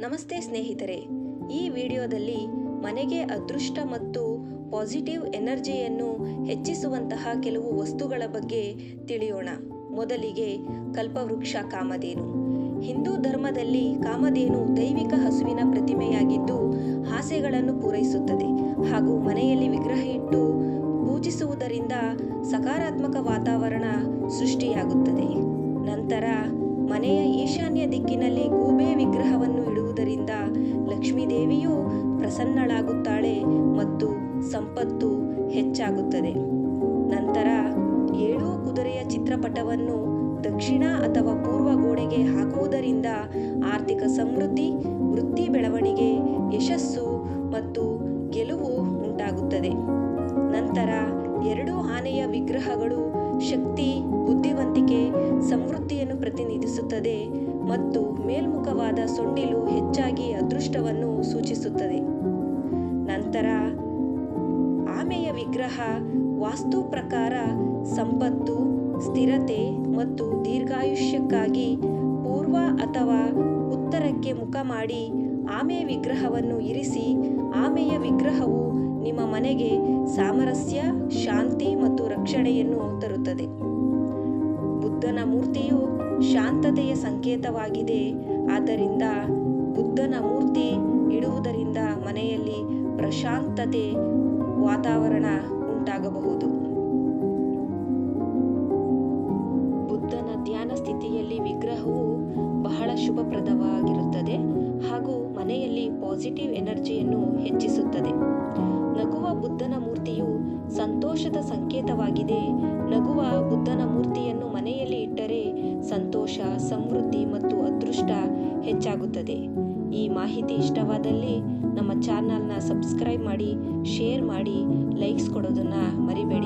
ನಮಸ್ತೆ ಸ್ನೇಹಿತರೆ, ಈ ವಿಡಿಯೋದಲ್ಲಿ ಮನೆಗೆ ಅದೃಷ್ಟ ಮತ್ತು ಪಾಸಿಟಿವ್ ಎನರ್ಜಿಯನ್ನು ಹೆಚ್ಚಿಸುವಂತಹ ಕೆಲವು ವಸ್ತುಗಳ ಬಗ್ಗೆ ತಿಳಿಯೋಣ. ಮೊದಲಿಗೆ ಕಲ್ಪವೃಕ್ಷ ಕಾಮಧೇನು. ಹಿಂದೂ ಧರ್ಮದಲ್ಲಿ ಕಾಮಧೇನು ದೈವಿಕ ಹಸುವಿನ ಪ್ರತಿಮೆಯಾಗಿದ್ದು ಆಸೆಗಳನ್ನು ಪೂರೈಸುತ್ತದೆ ಹಾಗೂ ಮನೆಯಲ್ಲಿ ವಿಗ್ರಹ ಇಟ್ಟು ಪೂಜಿಸುವುದರಿಂದ ಸಕಾರಾತ್ಮಕ ವಾತಾವರಣ ಸೃಷ್ಟಿಯಾಗುತ್ತದೆ. ನಂತರ ಮನೆಯ ಈಶಾನ್ಯ ದಿಕ್ಕಿನಲ್ಲಿ ಗೂಬೆ ವಿಗ್ರಹವನ್ನು ಇಡುವುದರಿಂದ ಲಕ್ಷ್ಮೀದೇವಿಯು ಪ್ರಸನ್ನಳಾಗುತ್ತಾಳೆ ಮತ್ತು ಸಂಪತ್ತು ಹೆಚ್ಚಾಗುತ್ತದೆ. ನಂತರ 7 ಕುದುರೆಯ ಚಿತ್ರಪಟವನ್ನು ದಕ್ಷಿಣ ಅಥವಾ ಪೂರ್ವ ಗೋಡೆಗೆ ಹಾಕುವುದರಿಂದ ಆರ್ಥಿಕ ಸಮೃದ್ಧಿ, ವೃತ್ತಿ ಬೆಳವಣಿಗೆ, ಯಶಸ್ಸು ಮತ್ತು ಗೆಲುವು ಉಂಟಾಗುತ್ತದೆ. ನಂತರ 2 ಆನೆಯ ವಿಗ್ರಹಗಳು ಶಕ್ತಿ, ಬುದ್ಧಿವಂತಿಕೆ, ಸಮೃದ್ಧಿಯನ್ನು ಪ್ರತಿನಿಧಿಸುತ್ತದೆ ಮತ್ತು ಮೇಲ್ಮುಖವಾದ ಸೊಂಡಿಲು ಹೆಚ್ಚಾಗಿ ಅದೃಷ್ಟವನ್ನು ಸೂಚಿಸುತ್ತದೆ. ನಂತರ ಆಮೆಯ ವಿಗ್ರಹ ವಾಸ್ತು ಪ್ರಕಾರ ಸಂಪತ್ತು, ಸ್ಥಿರತೆ ಮತ್ತು ದೀರ್ಘಾಯುಷ್ಯಕ್ಕಾಗಿ ಪೂರ್ವ ಅಥವಾ ಉತ್ತರಕ್ಕೆ ಮುಖ ಮಾಡಿ ಆಮೆಯ ವಿಗ್ರಹವನ್ನು ಇರಿಸಿ. ಆಮೆಯ ವಿಗ್ರಹವು ನಿಮ್ಮ ಮನೆಗೆ ಸಾಮರಸ್ಯ, ಶಾಂತಿ ಮತ್ತು ರಕ್ಷಣೆಯನ್ನು ತರುತ್ತದೆ. ಬುದ್ಧನ ಮೂರ್ತಿಯು ಶಾಂತತೆಯ ಸಂಕೇತವಾಗಿದೆ. ಆದ್ದರಿಂದ ಬುದ್ಧನ ಮೂರ್ತಿ ಇಡುವುದರಿಂದ ಮನೆಯಲ್ಲಿ ಪ್ರಶಾಂತತೆ ವಾತಾವರಣ ಉಂಟಾಗಬಹುದು. ಬುದ್ಧನ ಧ್ಯಾನ ಸ್ಥಿತಿಯಲ್ಲಿ ವಿಗ್ರಹವು ಬಹಳ ಶುಭಪ್ರದವಾಗಿರುತ್ತದೆ ಹಾಗೂ ಮನೆಯಲ್ಲಿ ಪಾಸಿಟಿವ್ ಎನರ್ಜಿಯನ್ನು ಹೆಚ್ಚಿಸುತ್ತದೆ. ನಗುವ ಬುದ್ಧನ ಮೂರ್ತಿಯು ಸಂತೋಷದ ಸಂಕೇತವಾಗಿದೆ. ನಗುವ ಬುದ್ಧನ ಮೂರ್ತಿಯನ್ನು ಮನೆಯಲ್ಲಿ ಇಟ್ಟರೆ ಸಂತೋಷ, ಸಮೃದ್ಧಿ ಮತ್ತು ಅದೃಷ್ಟ ಹೆಚ್ಚಾಗುತ್ತದೆ. ಈ ಮಾಹಿತಿ ಇಷ್ಟವಾದಲ್ಲಿ ನಮ್ಮ ಚಾನಲ್ನ ಸಬ್ಸ್ಕ್ರೈಬ್ ಮಾಡಿ, ಶೇರ್ ಮಾಡಿ, ಲೈಕ್ಸ್ ಕೊಡೋದನ್ನು ಮರಿಬೇಡಿ.